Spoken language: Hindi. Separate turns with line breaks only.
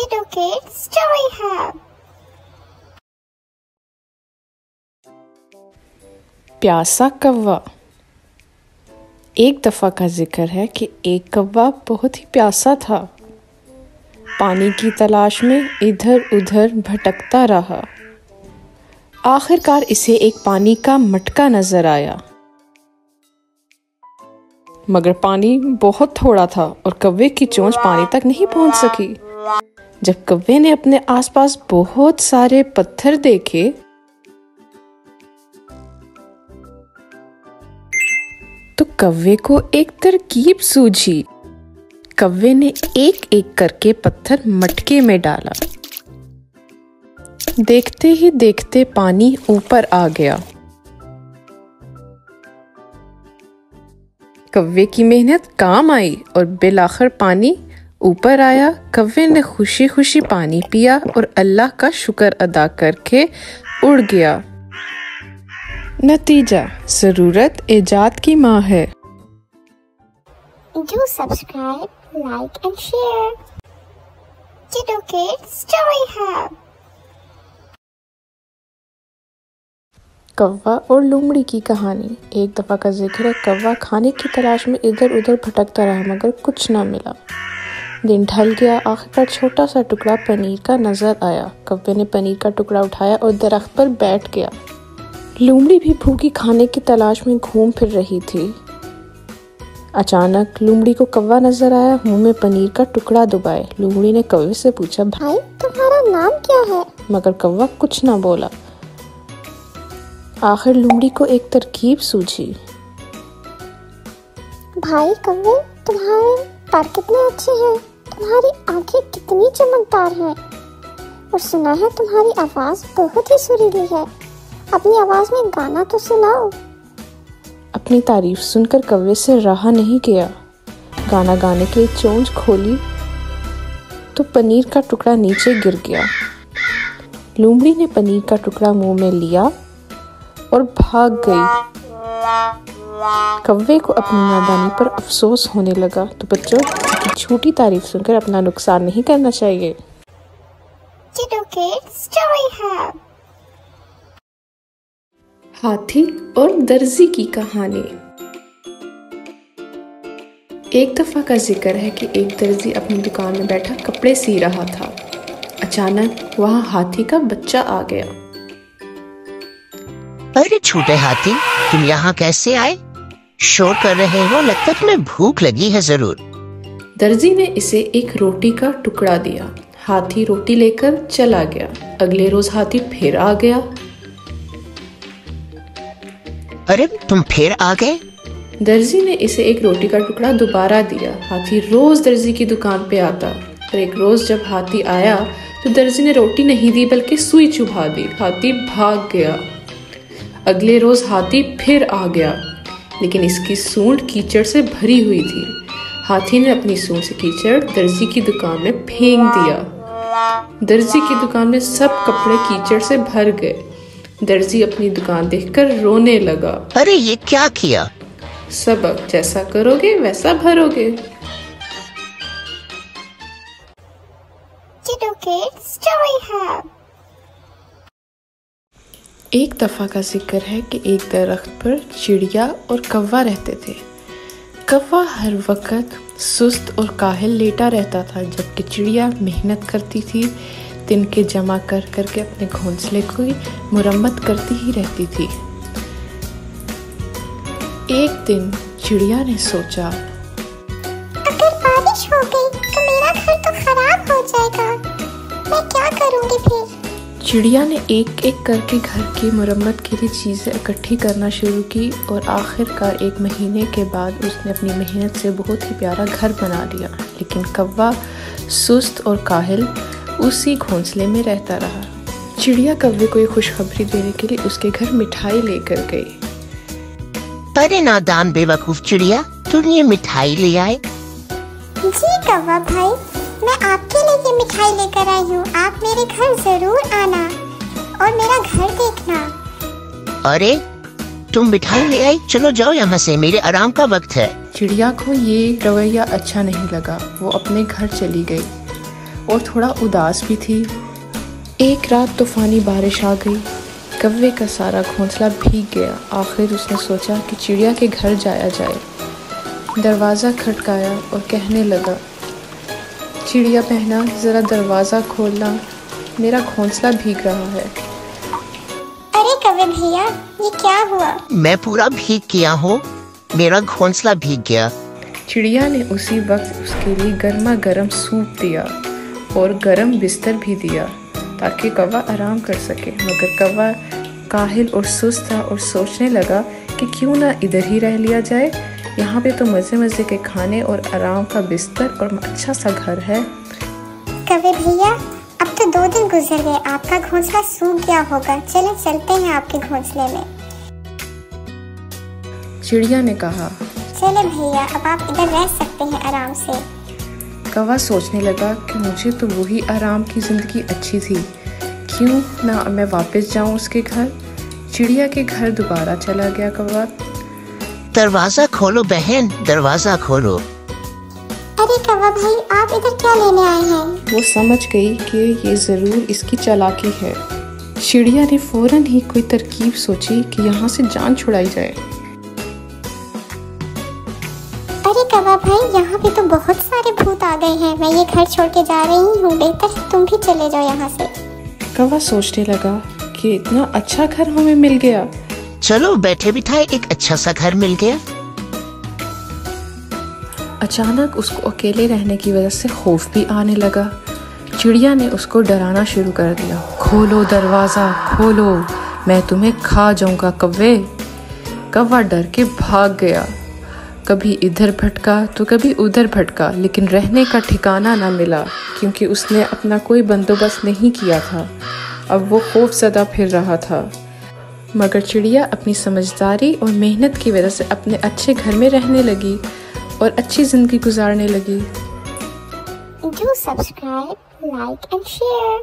Kiddo Kids Story Hub।
प्यासा कौवा। एक दफ़ा का जिक्र है कि एक कौवा बहुत ही प्यासा था। पानी की तलाश में इधर उधर भटकता रहा। आखिरकार इसे एक पानी का मटका नजर आया, मगर पानी बहुत थोड़ा था और कौवे की चोंच पानी तक नहीं पहुंच सकी। जब कौवे ने अपने आसपास बहुत सारे पत्थर देखे तो कौवे को एक तरकीब सूझी। कौवे ने एक एक करके पत्थर मटके में डाला। देखते ही देखते पानी ऊपर आ गया। कौवे की मेहनत काम आई और बिलाखिर पानी ऊपर आया। कौवे ने खुशी खुशी पानी पिया और अल्लाह का शुक्र अदा करके उड़ गया। नतीजा, ज़रूरत इजाद की माँ है।
Do subscribe, like and share। Kiddo Kids Story Hub।
कौवा और लोमड़ी की कहानी। एक दफ़ा का जिक्र है, कौवा खाने की तलाश में इधर उधर भटकता रहा मगर कुछ ना मिला। दिन ढल गया। आखिरकार छोटा सा टुकड़ा पनीर का नजर आया। कौवे ने पनीर का टुकड़ा उठाया और दरख्त पर बैठ गया। लोमड़ी भी भूखी खाने की तलाश में घूम फिर रही थी। अचानक लोमड़ी को कौवा नजर आया, मुंह में पनीर का टुकड़ा दबाए। लोमड़ी ने कौवे से पूछा,
भाई तुम्हारा नाम क्या है?
मगर कौवा कुछ ना बोला। आखिर लोमड़ी को एक तरकीब सूझी।
भाई कौवे, तुम्हारे पर कितने अच्छे हैं, तुम्हारी आंखें कितनी चमकदार हैं और सुना है तुम्हारी आवाज बहुत ही सुरीली है। अपनी आवाज में गाना तो सुनाओ।
अपनी तारीफ सुनकर कौवे से रहा नहीं गया। गाना गाने के चोंच खोली तो पनीर का टुकड़ा नीचे गिर गया। लोमड़ी ने पनीर का टुकड़ा मुंह में लिया और भाग गई। कौवे को अपनी नादानी पर अफसोस होने लगा। तो बच्चों, छोटी तारीफ सुनकर अपना नुकसान नहीं करना चाहिए।
Kiddo Kids Story Hub।
हाथी और दर्जी की कहानी। एक दफा का जिक्र है कि एक दर्जी अपनी दुकान में बैठा कपड़े सी रहा था। अचानक वहां हाथी का बच्चा आ गया।
अरे छोटे हाथी, तुम यहाँ कैसे आए? शोर कर रहे हो, लगता तुम्हें भूख लगी है जरूर।
दर्जी ने इसे एक रोटी का टुकड़ा दिया। हाथी रोटी लेकर चला गया। अगले रोज हाथी फिर आ गया।
अरे तुम फिर आ गए?
दर्जी ने इसे एक रोटी का टुकड़ा दोबारा दिया। हाथी रोज दर्जी की दुकान पे आता। और एक रोज जब हाथी आया तो दर्जी ने रोटी नहीं दी बल्कि सुई चुभा दी। हाथी भाग गया। अगले रोज हाथी फिर आ गया, लेकिन इसकी सूंड कीचड़ से भरी हुई थी। हाथी ने अपनी सूंड से कीचड़ दर्जी की दुकान में फेंक दिया। दर्जी की दुकान में सब कपड़े कीचड़ से भर गए। दर्जी अपनी दुकान देखकर रोने लगा।
अरे ये क्या किया?
सबक, जैसा करोगे वैसा भरोगे।
Kiddo Kids Story Hub।
एक दफा का जिक्र है कि एक दरख्त पर चिड़िया और कौवा रहते थे। कौवा हर वक्त सुस्त और काहिल लेटा रहता था, जबकि चिड़िया मेहनत करती थी। तिनके जमा कर करके अपने घोंसले की मुरम्मत करती ही रहती थी। एक दिन चिड़िया ने सोचा,
अगर बारिश हो गई तो मेरा घर तो खराब हो जाएगा। मैं क्या करूँगी फिर?
चिड़िया ने एक एक करके घर की मुरम्मत के लिए चीज़ें इकट्ठी करना शुरू की और आखिरकार एक महीने के बाद उसने अपनी मेहनत से बहुत ही प्यारा घर बना लिया। लेकिन कौवा सुस्त और काहिल उसी घोंसले में रहता रहा। चिड़िया कौवे को एक खुशखबरी देने के लिए उसके घर मिठाई लेकर गई।
अरे नादान बेवकूफ चिड़िया, तुम ये मिठाई ले आए?
जी कौवा भाई, मैं आपके लिए ये मिठाई लेकर आई हूँ। आप मेरे घर जरूर आना और मेरा घर देखना।
अरे तुम मिठाई ले आई? चलो जाओ यहाँ से, मेरे आराम का वक्त है।
चिड़िया को ये रवैया अच्छा नहीं लगा। वो अपने घर चली गई। और थोड़ा उदास भी थी। एक रात तूफानी बारिश आ गई। कौवे का सारा घोंसला भीग गया। आखिर उसने सोचा कि चिड़िया के घर जाया जाए। दरवाज़ा खटकाया और कहने लगा, चिड़िया बहना ज़रा दरवाज़ा खोलना, मेरा घोंसला भीग रहा है।
अरे कौवे भैया, ये क्या हुआ?
मैं पूरा भीग गया हूँ, मेरा घोंसला भीग गया।
चिड़िया ने उसी वक्त उसके लिए गर्मा गर्म सूप दिया और गर्म बिस्तर भी दिया ताकि कौवा आराम कर सके। मगर कौवा काहिल और सुस्त था और सोचने लगा कि क्यों ना इधर ही रह लिया जाए। यहाँ पे तो मज़े मज़े के खाने और आराम का बिस्तर और अच्छा सा घर है।
कौवे भैया, अब तो 2 दिन गुजर गए, आपका घोंसला सूख गया होगा। चले चलते हैं आपके घोंसले में।
चिड़िया ने कहा,
चले भैया, अब आप इधर रह सकते हैं आराम से।
कौवा सोचने लगा कि मुझे तो वही आराम की ज़िंदगी अच्छी थी, क्यों ना मैं वापस जाऊं उसके घर। चिड़िया के घर दोबारा चला गया कौवा।
दरवाज़ा खोलो बहन, दरवाज़ा खोलो।
अरे कौवा भाई, आप इधर क्या लेने आए हैं?
वो समझ गई कि ये ज़रूर इसकी चालाकी है। चिड़िया ने फ़ौरन ही कोई तरकीब सोची कि यहाँ से जान छुड़ाई जाए।
अरे कौवा भाई, यहाँ पे तो बहुत सारे भूत आ गए हैं। मैं ये घर छोड़ के जा रही हूँ, बेहतर है तुम भी चले जाओ यहाँ से।
कौवा सोचने लगा कि इतना अच्छा घर हमें मिल गया।
चलो बैठे बिठाए एक अच्छा सा घर मिल गया।
अचानक उसको अकेले रहने की वजह से खौफ भी आने लगा। चिड़िया ने उसको डराना शुरू कर दिया। खोलो दरवाज़ा, खोलो, मैं तुम्हें खा जाऊंगा कौवे। कौवा डर के भाग गया। कभी इधर भटका तो कभी उधर भटका, लेकिन रहने का ठिकाना ना मिला क्योंकि उसने अपना कोई बंदोबस्त नहीं किया था। अब वो खौफज़दा फिर रहा था। मगर चिड़िया अपनी समझदारी और मेहनत की वजह से अपने अच्छे घर में रहने लगी और अच्छी ज़िंदगी गुजारने लगी।
Do subscribe, like and share.